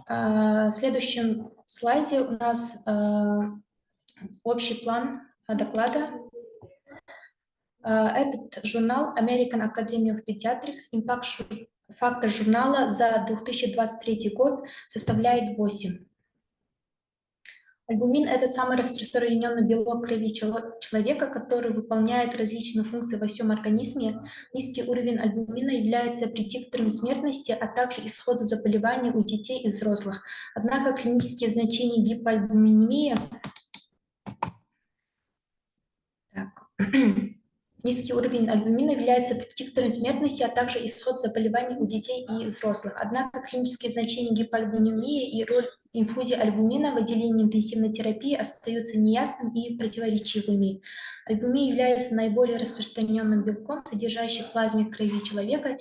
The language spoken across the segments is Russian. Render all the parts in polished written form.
В следующем слайде у нас общий план доклада. Этот журнал American Academy of Pediatrics, импакт-фактор журнала за 2023 год составляет 8. Альбумин – это самый распространенный белок крови человека, который выполняет различные функции во всем организме. Низкий уровень альбумина является предиктором смертности, а также исхода заболеваний у детей и взрослых. Однако клинические значения гипоальбуминемии Низкий уровень альбумина является предиктором смертности, а также исход заболеваний у детей и взрослых. Однако клинические значения гипоальбуминемии и роль инфузии альбумина в отделении интенсивной терапии остаются неясными и противоречивыми. Альбумин является наиболее распространенным белком, содержащим в плазме крови человека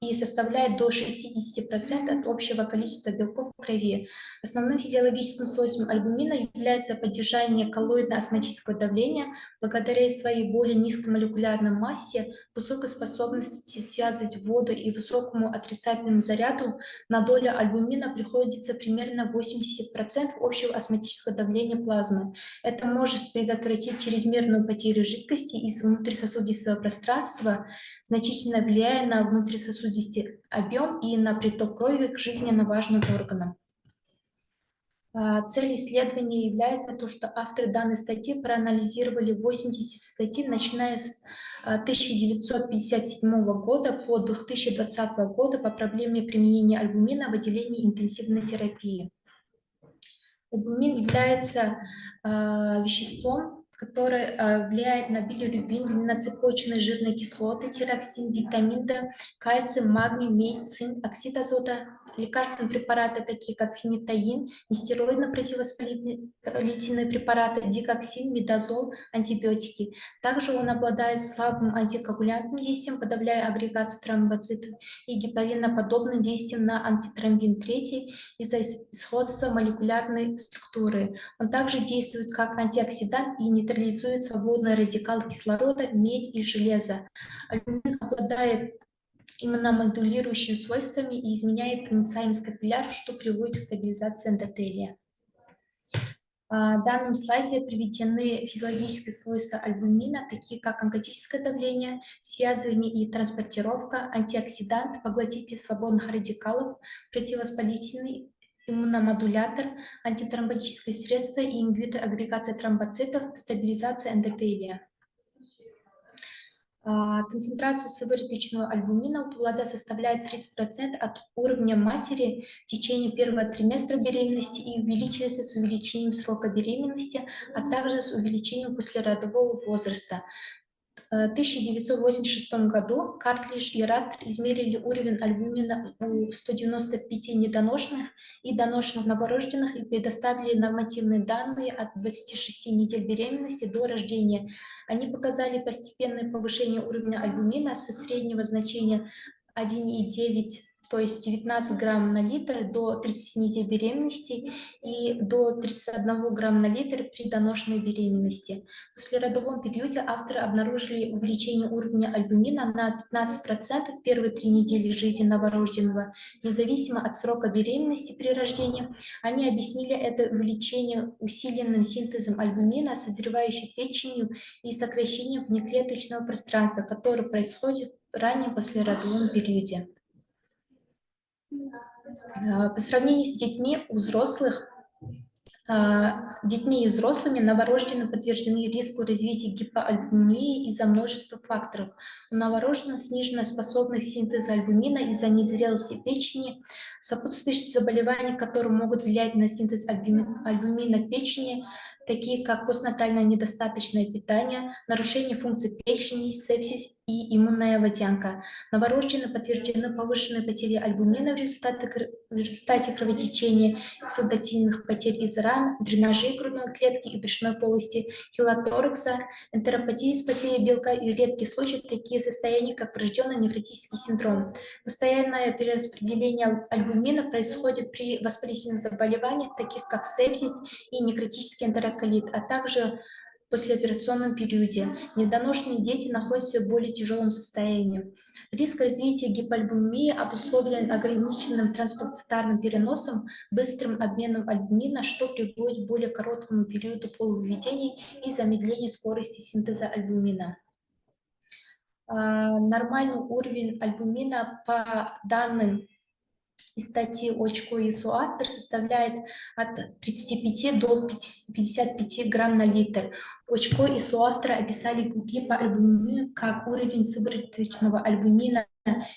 и составляет до 60% от общего количества белков в крови. Основным физиологическим свойством альбумина является поддержание коллоидно-осмотического давления благодаря своей более низкой молекулярной массе, высокой способности связывать воду и высокому отрицательному заряду. На долю альбумина приходится примерно 80% общего осмотического давления плазмы. Это может предотвратить чрезмерную потерю жидкости из внутрисосудистого пространства, значительно влияя на внутрисосудистый объем и на приток крови к жизненно важным органам. Цель исследования является то, что авторы данной статьи проанализировали 80 статей, начиная с 1957 года по 2020 года по проблеме применения альбумина в отделении интенсивной терапии. Альбумин является веществом, которое влияет на билирубин, длинноцепочечные жирные кислоты, тироксин, витамин D, кальций, магний, медь, цинк, оксид азота. Лекарственные препараты, такие как фенитаин, нестероидно-противовоспалительные препараты, дикоксин, мидазол, антибиотики. Также он обладает слабым антикоагулянтным действием, подавляя агрегацию тромбоцитов, и гепариноподобным действием на антитромбин 3 из-за сходства молекулярной структуры. Он также действует как антиоксидант и нейтрализует свободные радикалы кислорода, медь и железо. Альбумин обладает иммуномодулирующими свойствами и изменяет проницаемость капилляров, что приводит к стабилизации эндотелия. В данном слайде приведены физиологические свойства альбумина, такие как онкотическое давление, связывание и транспортировка, антиоксидант, поглотитель свободных радикалов, противовоспалительный иммуномодулятор, антитромботическое средство и ингибитор агрегации тромбоцитов, стабилизация эндотелия. Концентрация сывороточного альбумина у плода составляет 30% от уровня матери в течение первого триместра беременности и увеличивается с увеличением срока беременности, а также с увеличением послеродового возраста. В 1986 году Картлидж и Раттер измерили уровень альбумина у 195 недоношенных и доношенных новорожденных и предоставили нормативные данные от 26 недель беременности до рождения. Они показали постепенное повышение уровня альбумина со среднего значения 1,9, то есть 19 грамм на литр до 30 недель беременности и до 31 грамм на литр при доношенной беременности. В послеродовом периоде авторы обнаружили увеличение уровня альбумина на 15% в первые 3 недели жизни новорожденного. Независимо от срока беременности при рождении, они объяснили это увеличение усиленным синтезом альбумина, созревающей печенью и сокращением внеклеточного пространства, которое происходит в раннем послеродовом периоде. По сравнению с детьми и взрослыми новорожденным подтверждены риску развития гипоальбуминемии из-за множества факторов. У новорожденных снижена способность синтеза альбумина из-за незрелости печени, сопутствующие заболевания, которые могут влиять на синтез альбумина печени, такие как постнатальное недостаточное питание, нарушение функций печени, сепсис и иммунная водянка. Новорожденные подтверждены повышенные потери альбумина в результате кровотечения, эксудативных потерь из ран, дренажей грудной клетки и брюшной полости, хилоторакса, энтеропатии с потерей белка и редкие случаи такие состояния, как врожденный нефротический синдром. Постоянное перераспределение альбумина происходит при воспалительных заболеваниях, таких как сепсис и некротический энтероколит, а также послеоперационном периоде. Недоношенные дети находятся в более тяжелом состоянии. Риск развития гипоальбумии обусловлен ограниченным трансплацентарным переносом, быстрым обменом альбумина, что приводит к более короткому периоду полувыведений и замедлению скорости синтеза альбумина. Нормальный уровень альбумина по данным из статьи Очко и соавтор составляет от 35 до 55 грамм на литр. Очко и соавтора описали гипоальбумию как уровень сывороточного альбумина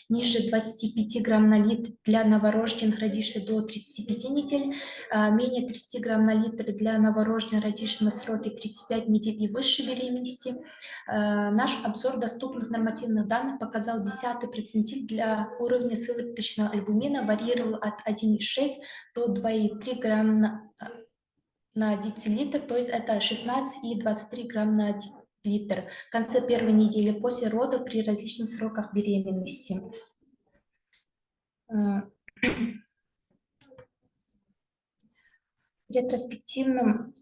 ниже 25 грамм на литр для новорожденных, родившихся до 35 недель, менее 30 грамм на литр для новорожденных, родившихся на сроке 35 недель и выше беременности. Наш обзор доступных нормативных данных показал 10-й процентиль для уровня сывороточного альбумина варьировал от 1,6 до 2,3 грамм на децилитр, то есть это 16 и 23 грамм на литр в конце первой недели после родов при различных сроках беременности. Ретроспективном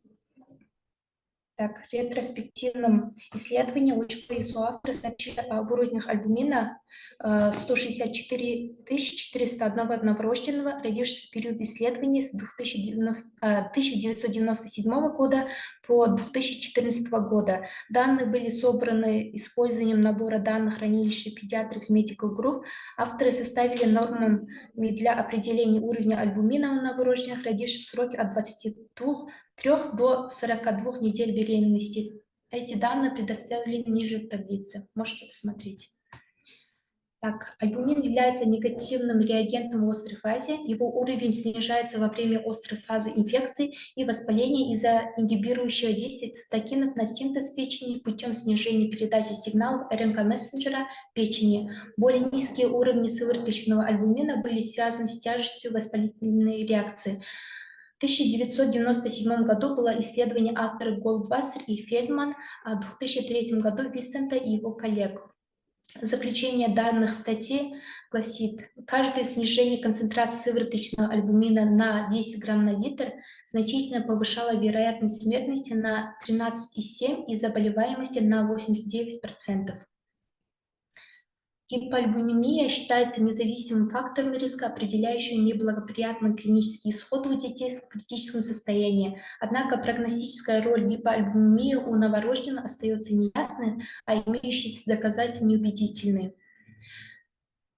исследовании Очко и соавторы сообщили об уровнях альбумина 164 401 новорожденного, родившихся в период исследований с 1997 года по 2014 года. Данные были собраны использованием набора данных хранилища Pediatrics Medical Group. Авторы составили нормами для определения уровня альбумина у новорожденных, родившихся в сроке от 23 до 42 недель беременности. Эти данные предоставлены ниже в таблице. Можете посмотреть. Так, альбумин является негативным реагентом в острой фазе. Его уровень снижается во время острой фазы инфекции и воспаления из-за ингибирующего действия цитокинов на синтез печени путем снижения передачи сигналов РНК-мессенджера печени. Более низкие уровни сывороточного альбумина были связаны с тяжестью воспалительной реакции. В 1997 году было исследование авторов Голдвассер и Фельдман, а в 2003 году Висента и его коллег. Заключение данных статьи гласит, каждое снижение концентрации сывороточного альбумина на 10 грамм на литр значительно повышало вероятность смертности на 13,7% и заболеваемости на 89%. Гипоальбуминия считается независимым фактором риска, определяющим неблагоприятный клинический исход у детей в критическом состоянии. Однако прогностическая роль гипоальбумии у новорожденных остается неясной, а имеющиеся доказательства неубедительны.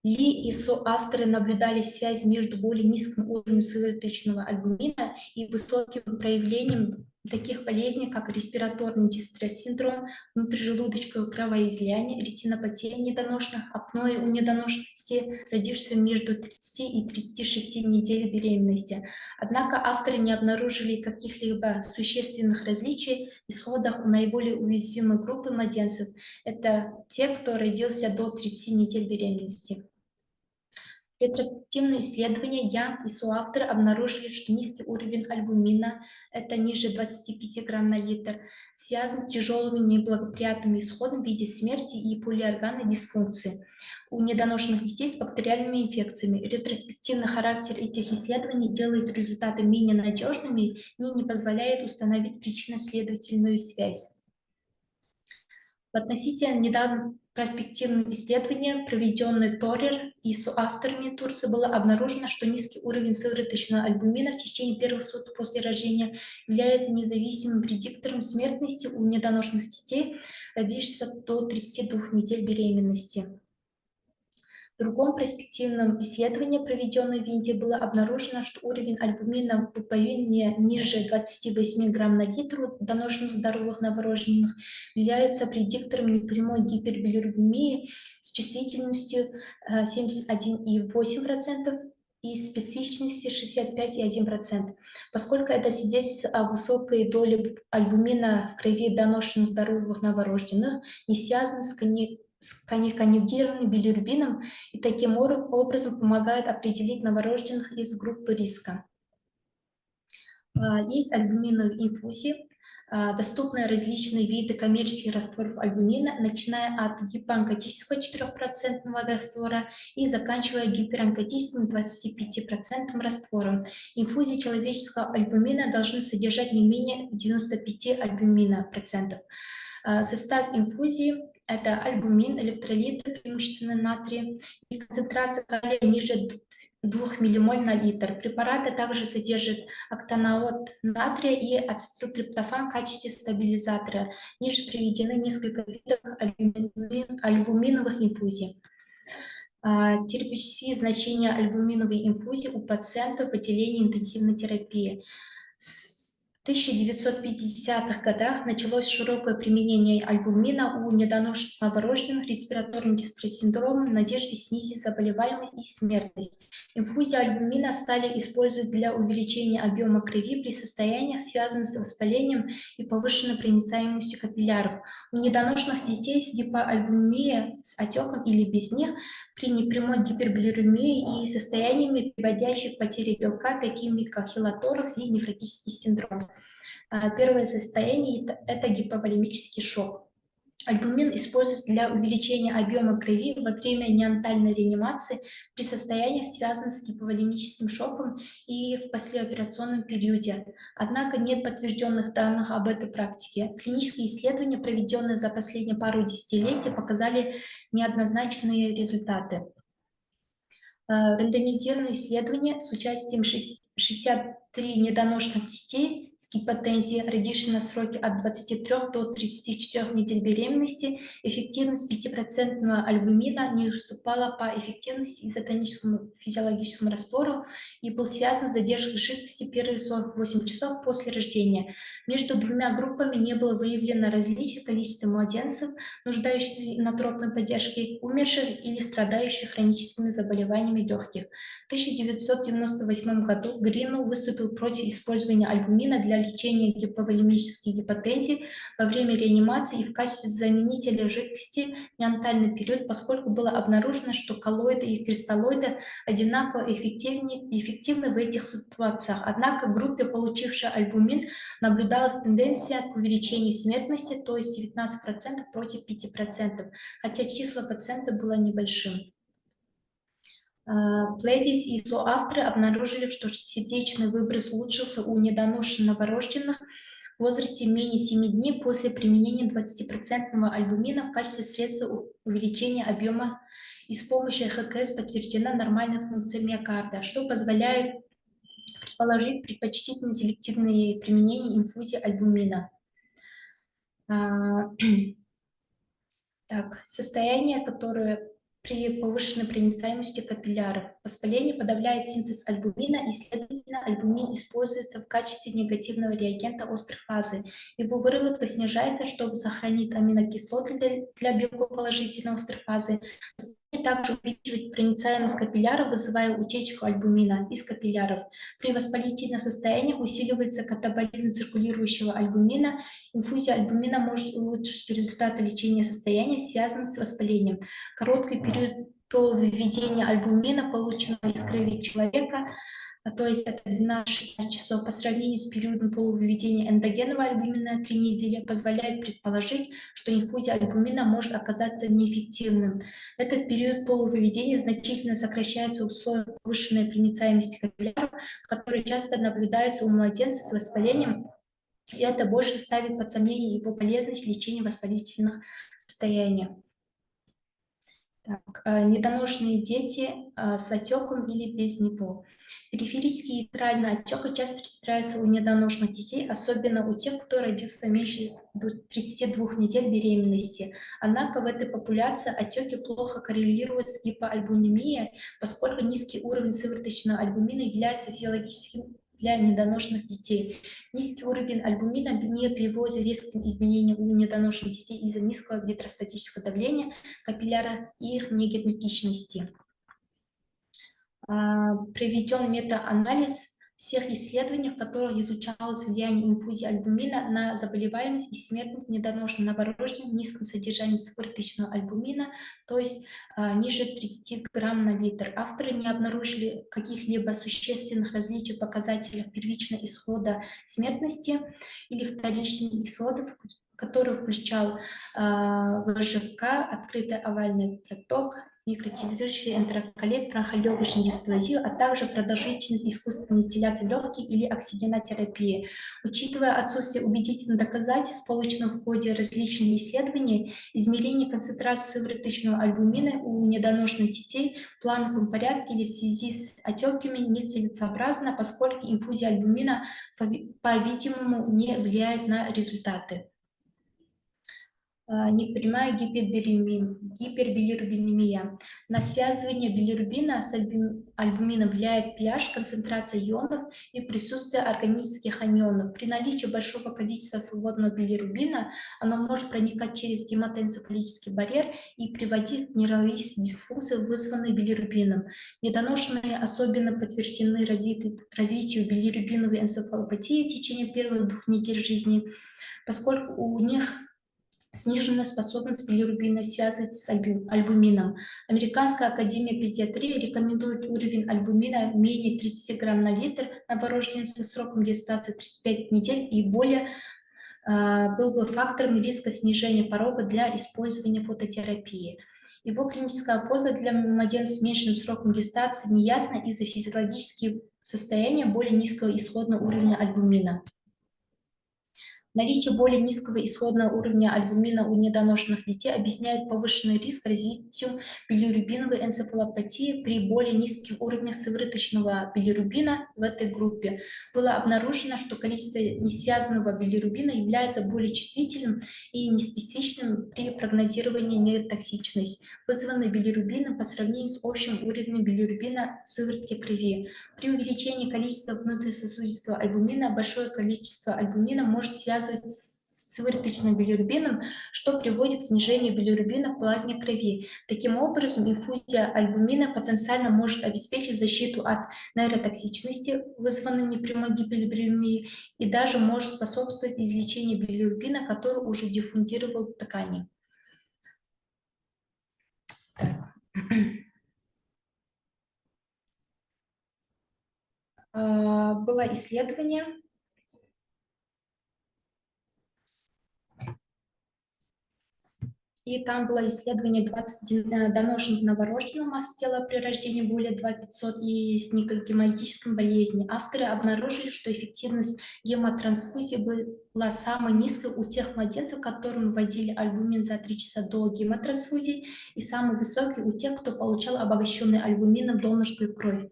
Ли и соавторы наблюдали связь между более низким уровнем сывороточного альбумина и высоким проявлением таких болезней, как респираторный дистресс-синдром, внутрижелудочковое кровоизлияние, ретинопатия недоношенных, апноэ у недоношенности, родившихся между 30 и 36 недель беременности. Однако авторы не обнаружили каких-либо существенных различий в исходах у наиболее уязвимой группы младенцев. Это те, кто родился до 30 недель беременности. Ретроспективные исследования Янг и соавторы обнаружили, что низкий уровень альбумина, это ниже 25 грамм на литр, связан с тяжелыми неблагоприятными исходами в виде смерти и полиорганной дисфункции у недоношенных детей с бактериальными инфекциями. Ретроспективный характер этих исследований делает результаты менее надежными и не позволяет установить причинно-следовательную связь. В относительно недавнем проспективном исследовании, проведенное Торер и соавторами Турса, было обнаружено, что низкий уровень сывороточного альбумина в течение первых суток после рождения является независимым предиктором смертности у недоношенных детей, родившихся до 32 недель беременности. В другом перспективном исследовании, проведенном в Индии, было обнаружено, что уровень альбумина в пуповине ниже 28 грамм на литр у доношенных здоровых новорожденных является предиктором непрямой гипербилирубемии с чувствительностью 71,8% и специфичностью 65,1%. Поскольку это свидетельствует о высокой доле альбумина в крови доношенных здоровых новорожденных, не связано с конъюгированным билирубином и таким образом помогает определить новорожденных из группы риска. Есть альбуминовые инфузии. Доступны различные виды коммерческих растворов альбумина, начиная от гипоонкотического 4% раствора и заканчивая гиперонкотическим 25% раствором. Инфузии человеческого альбумина должны содержать не менее 95 альбумина процентов. Состав инфузии – это альбумин, электролиты, преимущественно натрий, и концентрация калия ниже 2 ммоль на литр. Препараты также содержат октаноот натрия и ацетилтриптофан в качестве стабилизатора. Ниже приведены несколько видов альбуминовых инфузий. Терапевтические значения альбуминовой инфузии у пациентов в отделении интенсивной терапии. В 1950-х годах началось широкое применение альбумина у недоношенных новорожденных респираторным дистресс-синдромом в надежде снизить заболеваемость и смертность. Инфузии альбумина стали использовать для увеличения объема крови при состояниях, связанных с воспалением и повышенной проницаемостью капилляров. У недоношенных детей с гипоальбумией, с отеком или без них, при непрямой гипербилирубемии и состояниями, приводящих к потере белка, такими как хилоторакс и нефротический синдром. Первое состояние – это гиповолемический шок. Альбумин используется для увеличения объема крови во время неонатальной реанимации при состояниях, связанных с гиповолемическим шоком и в послеоперационном периоде. Однако нет подтвержденных данных об этой практике. Клинические исследования, проведенные за последние пару десятилетий, показали неоднозначные результаты. Рандомизированные исследования с участием 63 недоношенных детей с гипотензией, родивших на сроке от 23 до 34 недель беременности, эффективность 5% альбумина не уступала по эффективности изотоническому физиологическому раствору и был связан с задержкой жидкости первые 48 часов после рождения. Между двумя группами не было выявлено различий в количестве младенцев, нуждающихся в инотропной поддержке, умерших или страдающих хроническими заболеваниями легких. В 1998 году Гринул выступил против использования альбумина для лечения гиповолемической гипотензии во время реанимации и в качестве заменителя жидкости в неонатальный период, поскольку было обнаружено, что коллоиды и кристаллоиды одинаково эффективны в этих ситуациях. Однако в группе, получившей альбумин, наблюдалась тенденция к увеличению смертности, то есть 19% против 5%, хотя число пациентов было небольшим. Пледис и соавторы обнаружили, что сердечный выброс улучшился у недоношенных новорожденных в возрасте менее 7 дней после применения 20% альбумина в качестве средства увеличения объема, и с помощью ХКС подтверждена нормальная функция миокарда, что позволяет предположить предпочтительное селективное применение инфузии альбумина. Состояние, которое при повышенной проницаемости капилляров. Воспаление подавляет синтез альбумина, и, следовательно, альбумин используется в качестве негативного реагента острой фазы. Его выработка снижается, чтобы сохранить аминокислоты для белков положительной острой фазы. Также увеличивает проницаемость капилляров, вызывая утечку альбумина из капилляров. При воспалительном состоянии усиливается катаболизм циркулирующего альбумина. Инфузия альбумина может улучшить результаты лечения состояния, связанных с воспалением. Короткий период полувыведения альбумина, полученного из крови человека, то есть это 12-16 часов, по сравнению с периодом полувыведения эндогенного альбумина 3 недели, позволяет предположить, что инфузия альбумина может оказаться неэффективным. Этот период полувыведения значительно сокращается в условиях повышенной проницаемости капилляров, которые часто наблюдаются у младенцев с воспалением, и это больше ставит под сомнение его полезность в лечении воспалительных состояний. Недоношенные дети с отеком или без него. Периферический ятральный отек часто встречается у недоношенных детей, особенно у тех, кто родился меньше 32 недель беременности. Однако в этой популяции отеки плохо коррелируют с гипоальбумией, поскольку низкий уровень сывороточного альбумина является физиологическим для недоношенных детей. Низкий уровень альбумина не приводит к резким изменениям у недоношенных детей из-за низкого гидростатического давления капилляра и их негерметичности. Проведен метаанализ всех исследованиях, в которых изучалось влияние инфузии альбумина на заболеваемость и смертность недоношенных новорожденных с низким содержанием сывороточного альбумина, то есть ниже 30 грамм на литр. Авторы не обнаружили каких-либо существенных различий в показателях первичного исхода смертности или вторичных исходов, который включал ВЖК, открытый овальный проток, некротизирующий энтероколит, бронхолегочную дисплазию, а также продолжительность искусственной вентиляции легких или оксигенотерапии. Учитывая отсутствие убедительных доказательств, полученных в ходе различных исследований, измерение концентрации сывороточного альбумина у недоношенных детей в плановом порядке или в связи с отеками нецелесообразно, поскольку инфузия альбумина, по-видимому, не влияет на результаты. Непрямая гипербилирубинемия. На связывание билирубина с альбумином влияет pH, концентрация ионов и присутствие органических анионов. При наличии большого количества свободного билирубина оно может проникать через гематоэнцефалический барьер и приводить к неврологической дисфункции, вызванной билирубином. Недоношенные особенно подтверждены развитию билирубиновой энцефалопатии в течение первых 2 недель жизни, поскольку у них снижена способность билирубина связывать с альбумином. Американская академия педиатрии рекомендует уровень альбумина менее 30 грамм на литр новорожденца с сроком гестации 35 недель и более был бы фактором риска снижения порога для использования фототерапии. Его клиническая польза для младенцев с меньшим сроком гестации неясна из-за физиологического состояния более низкого исходного уровня альбумина. Наличие более низкого исходного уровня альбумина у недоношенных детей объясняет повышенный риск развития билирубиновой энцефалопатии при более низких уровнях сывороточного билирубина в этой группе. Было обнаружено, что количество несвязанного билирубина является более чувствительным и неспецифичным при прогнозировании нейротоксичности, вызванной билирубином по сравнению с общим уровнем билирубина в сыворотке крови. При увеличении количества внутрисосудистого альбумина большое количество альбумина может связывать с сывороточным билирубином, что приводит к снижению билирубина в плазме крови. Таким образом, инфузия альбумина потенциально может обеспечить защиту от нейротоксичности, вызванной непрямой гипербилирубинией, и даже может способствовать излечению билирубина, который уже диффундировал в ткани. Было исследование, и там было исследование 20 доношенных новорожденных, масса тела при рождении более 2500 и с негематической болезнью. Авторы обнаружили, что эффективность гемотрансфузии была самой низкой у тех младенцев, которым вводили альбумин за 3 часа до гемотрансфузии, и самой высокой у тех, кто получал обогащенную альбумином донорскую кровь.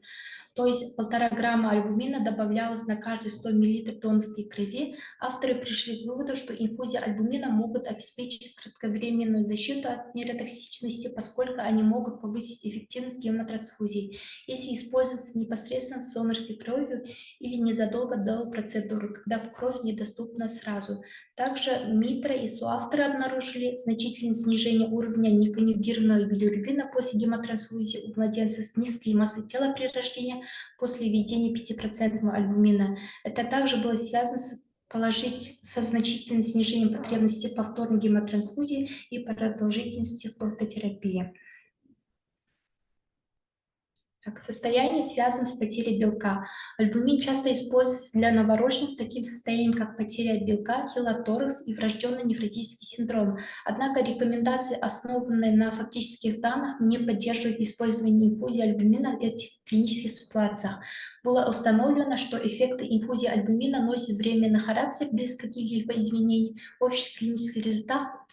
То есть 1,5 грамма альбумина добавлялось на каждые 100 мл донорской крови. Авторы пришли к выводу, что инфузия альбумина могут обеспечить кратковременную защиту от нейротоксичности, поскольку они могут повысить эффективность гемотрансфузии, если использоваться непосредственно с донорской кровью или незадолго до процедуры, когда кровь недоступна сразу. Также Митра и соавторы обнаружили значительное снижение уровня неконъюгированного билирубина после гемотрансфузии у младенцев с низкой массой тела при рождении после введения 5% альбумина. Это также было связано со значительным снижением потребности повторной гемотрансфузии и продолжительностью фототерапии. Состояние связано с потерей белка. Альбумин часто используется для новорожденных с таким состоянием, как потеря белка, хилоторакс и врожденный нефротический синдром. Однако рекомендации, основанные на фактических данных, не поддерживают использование инфузии альбумина в этих клинических ситуациях. Было установлено, что эффекты инфузии альбумина носят временный характер без каких-либо изменений в общих клинических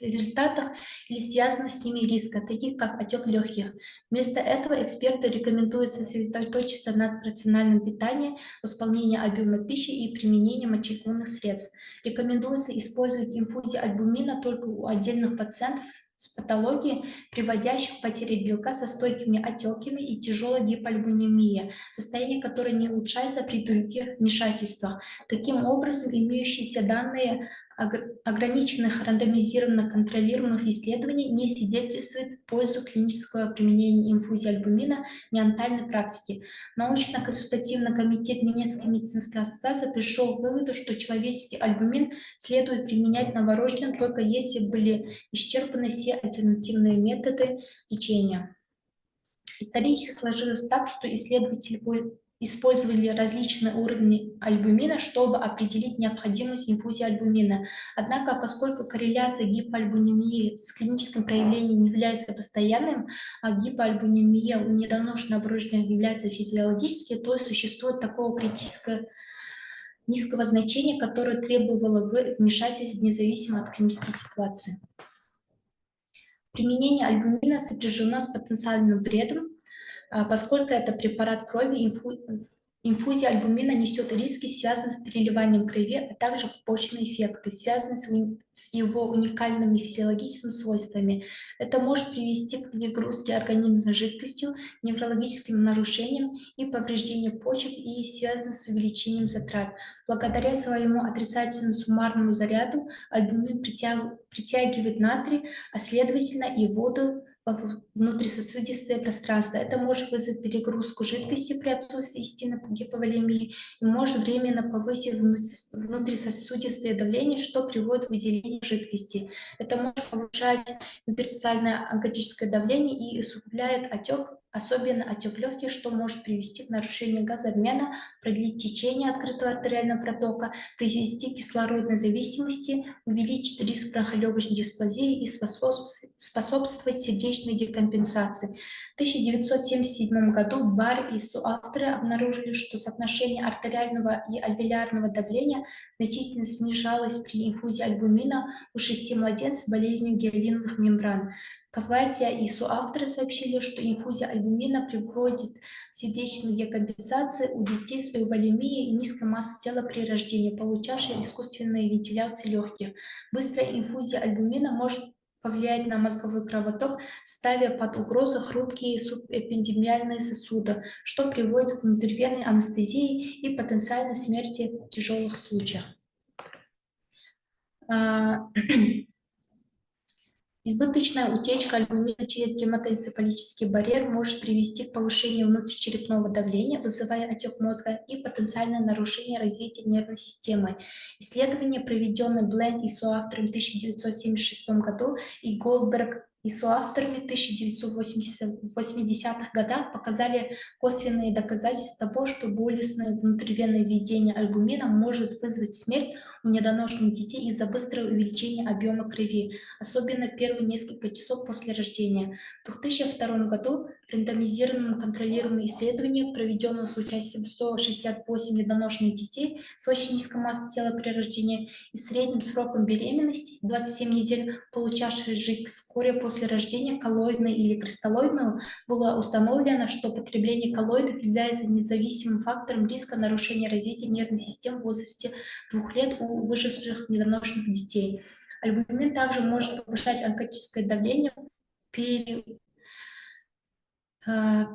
результатах или связаны с ними риска, таких как отек легких. Вместо этого эксперты рекомендуют сосредоточиться на рациональном питании, восполнении объема пищи и применении мочегонных средств. Рекомендуется использовать инфузию альбумина только у отдельных пациентов с патологией, приводящих к потере белка со стойкими отеками и тяжелой гипоальбумией, состояние которое не улучшается при других вмешательствах. Таким образом, имеющиеся данные ограниченных рандомизированно контролируемых исследований не свидетельствует в пользу клинического применения инфузии альбумина в неонатальной практике. Научно-консультативный комитет немецкой медицинской ассоциации пришел к выводу, что человеческий альбумин следует применять новорожденным только если были исчерпаны все альтернативные методы лечения. Исторически сложилось так, что исследователи использовали различные уровни альбумина, чтобы определить необходимость инфузии альбумина. Однако, поскольку корреляция гипоальбуминии с клиническим проявлением не является постоянным, а гипоальбуминия у недоношенных новорожденных является физиологической, то существует такого критического низкого значения, которое требовало бы вмешательства независимо от клинической ситуации. Применение альбумина сопряжено с потенциальным вредом, поскольку это препарат крови. Инфузия альбумина несет риски, связанные с переливанием крови, а также побочные эффекты, связанные с его уникальными физиологическими свойствами. Это может привести к перегрузке организма жидкостью, неврологическим нарушениям и повреждению почек и связано с увеличением затрат. Благодаря своему отрицательному суммарному заряду альбумин притягивает натрий, а следовательно и воду внутрисосудистое пространство. Это может вызвать перегрузку жидкости при отсутствии истинной гиповолемии и может временно повысить внутрисосудистое давление, что приводит к выделению жидкости. Это может повышать интерстициальное онкологическое давление и усугубляет отек, особенно отек легких, что может привести к нарушению газообмена, продлить течение открытого артериального протока, привести к кислородной зависимости, увеличить риск бронхолегочной дисплазии и способствовать сердечной декомпенсации. В 1977 году Бар и соавторы обнаружили, что соотношение артериального и альвеолярного давления значительно снижалось при инфузии альбумина у 6 младенцев с болезнью гиалиновых мембран. Каватия и соавторы сообщили, что инфузия альбумина приводит к сердечной декомпенсации у детей с эуволемией и низкой массой тела при рождении, получавшей искусственную вентиляцию легких. Быстрая инфузия альбумина может повлиять на мозговой кровоток, ставя под угрозу хрупкие субэпидемиальные сосуды, что приводит к внутривенной анестезии и потенциальной смерти в тяжелых случаях. Избыточная утечка альбумина через гематоэнцефалический барьер может привести к повышению внутричерепного давления, вызывая отек мозга и потенциальное нарушение развития нервной системы. Исследования, проведенные Бленд и соавторами в 1976 году и Голдберг и соавторами в 1980-х годах, показали косвенные доказательства того, что болезненное внутривенное введение альбумина может вызвать смерть у недоношенных детей из-за быстрого увеличения объема крови, особенно первые несколько часов после рождения. В 2002 году рандомизированным контролируемым исследованием, проведенном с участием 168 недоношенных детей с очень низкой массой тела при рождении и средним сроком беременности 27 недель, получавших жидкость вскоре после рождения, коллоидную или кристаллоидную, было установлено, что потребление коллоидов является независимым фактором риска нарушения развития нервной системы в возрасте 2 лет у выживших недоношенных детей. Альбумин также может повышать онкологическое давление в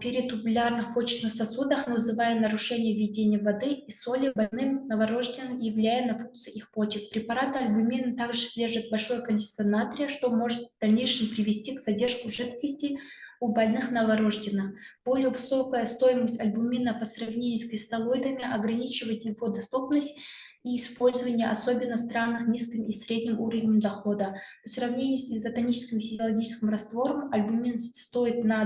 перитубулярных почечных сосудах, вызывая нарушение введения воды и соли больным новорожденным и влияя на функцию их почек. Препараты альбумина также содержат большое количество натрия, что может в дальнейшем привести к задержке жидкости у больных новорожденных. Более высокая стоимость альбумина по сравнению с кристаллоидами ограничивает его доступность и использование, особенно в странах с низким и средним уровнем дохода. По сравнению с изотоническим физиологическим раствором, альбумин стоит на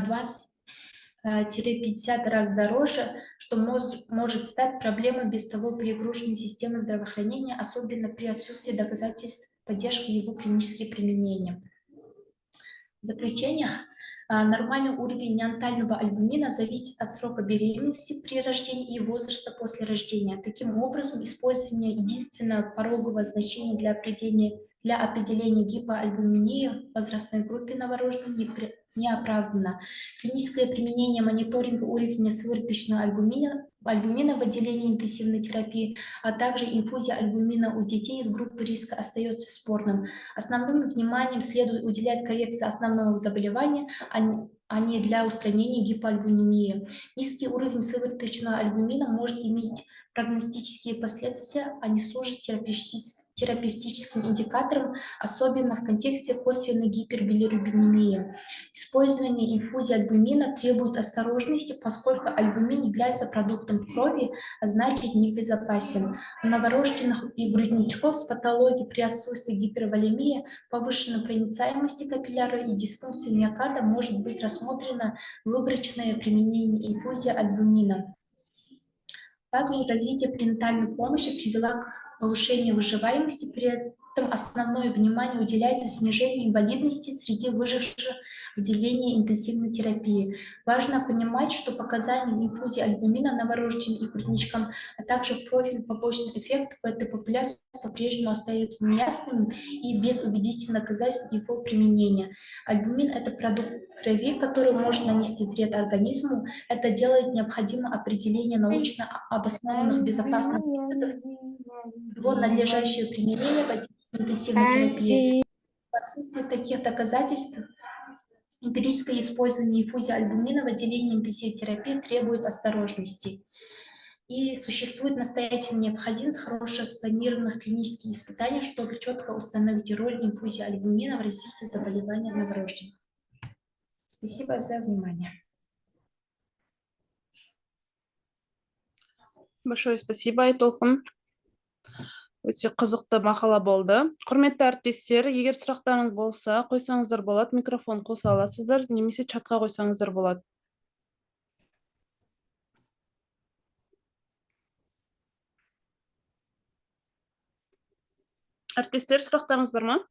20-50 раз дороже, что может стать проблемой без того перегруженной системы здравоохранения, особенно при отсутствии доказательств поддержки его клинических применений. В заключение, нормальный уровень неонатального альбумина зависит от срока беременности при рождении и возраста после рождения. Таким образом, использование единственного порогового значения для определения гипоальбуминии в возрастной группе новорожденных не оправдано. Клиническое применение мониторинга уровня сывороточного альбумина в отделении интенсивной терапии, а также инфузия альбумина у детей из группы риска остается спорным. Основным вниманием следует уделять коррекции основного заболевания, а не для устранения гипоальбуминии. Низкий уровень сывороточного альбумина может иметь прогностические последствия, они служат терапевтическим индикатором, особенно в контексте косвенной гипербилирубинемии. Использование инфузии альбумина требует осторожности, поскольку альбумин является продуктом крови, а значит небезопасен. У новорожденных и грудничков с патологией при отсутствии гиперволемии, повышенной проницаемости капилляра и дисфункции миокарда может быть рассмотрено выборочное применение инфузии альбумина. Также развитие пренатальной помощи привело к повышению выживаемости, при этом основное внимание уделяется снижению инвалидности среди выживших в отделении интенсивной терапии. Важно понимать, что показания инфузии альбумина новорожденным и грудничкам, а также профиль побочных эффектов в этой популяции по-прежнему остаются неясными и без убедительных доказательств его применения. Альбумин – это продукт крови, который может нанести вред организму. Это делает необходимо определение научно обоснованных безопасных методов, его надлежащее применение в отделении интенсивной терапии. В отсутствии таких доказательств эмпирическое использование инфузии альбумина в отделении интенсивной терапии требует осторожности. И существует настоятельная необходимость хорошо спланированных клинических испытаний, чтобы четко установить роль инфузии альбумина в развитии заболевания новорожденных. Спасибо за внимание. Большое спасибо, Айтолқын. Өте қызықты мақала болды. Құрметті әріптестер, егер сұрақтарыңыз болса, қойсаңыздар болады, микрофон қоса аласыздар, немесе чатқа қойсаңыздар болады. Әріптестер, сұрақтарыңыз бар ма?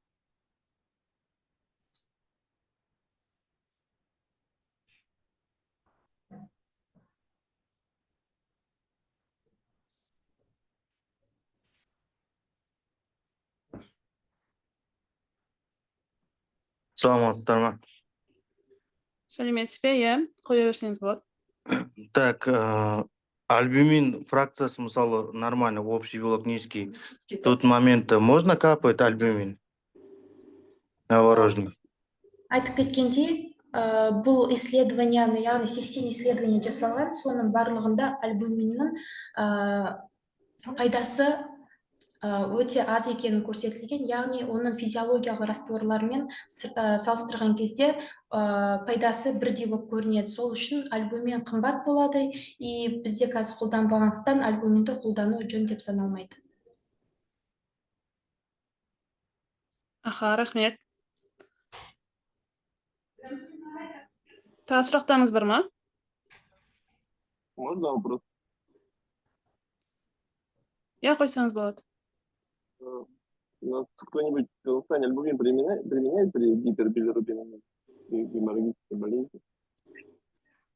Саламатсыздар ма? Сәлеметсіз бе? Иә, қоя берсеңіз болады. Так, альбумин фракциясы, мысалы, нормально, общий белок низкий. В тот момент можно капать альбумин новорожденных? Айтып кеткендей, бұл исследование, яғни 80 исследование жасалған, соның барлығында альбуминнің пайдасы өте аз екені көрсетілген, яғни оның физиологиялық растворлармен салыстырған кезде пайдасы бірдей болып көрінеді. Сол үшін альбумин қымбат болады, и бізде қазір қолданбағандықтан альбуминді қолдану жөн деп саналмайды. Аха, рахмет. Тағы сұрақтарыңыз бар ма? Можно вопрос? Я қойсаңыз болады. У нас кто-нибудь в Казахстане альбумин применяет при гипербилирубинемии, при геморрагической болезни?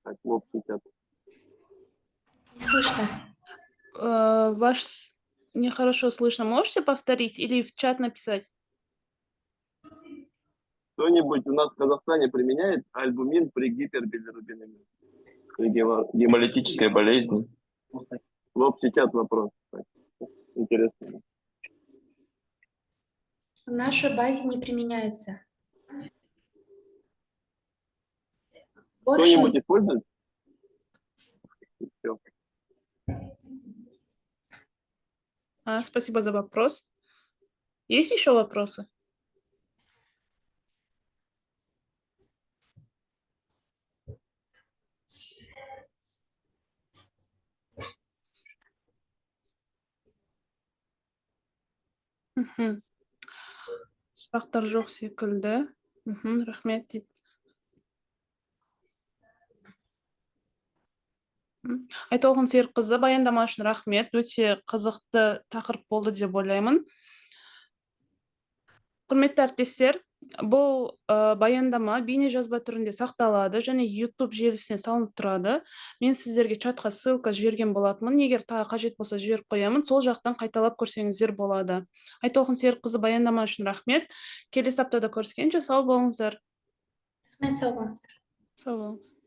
Так, лоб сетят. Не слышно. Ваш нехорошо слышно. Можете повторить или в чат написать? Кто-нибудь у нас в Казахстане применяет альбумин при гипербилирубинемии, при гемолитической болезни? Лоб сетят вопрос. Так, интересно. В нашей базе не применяется. Кто-нибудь использует? Всё. Спасибо за вопрос. Есть еще вопросы? Сұрақтар жоқ секілді. Рахмет дейді. Айтолқын Серікқызы, баяндама үшін рахмет. Өте қызықты тақырып болды деп ойлаймын. Құрметті әріптестер, бұл баяндама бейне жазба түрінде сақталады және YouTube желісіне салынып тұрады. Мен сіздерге чатқа ссылка жіберген болатынмын. Егер тағы қажет болса жіберіп қоямын, сол жақтан қайталап көрсеңіздер болады. Айтолқын Серікқызы, баяндама үшін рахмет. Келесі аптада көріскенше сау болыңыздар. Сау болыңыздар. Сау болыңыз.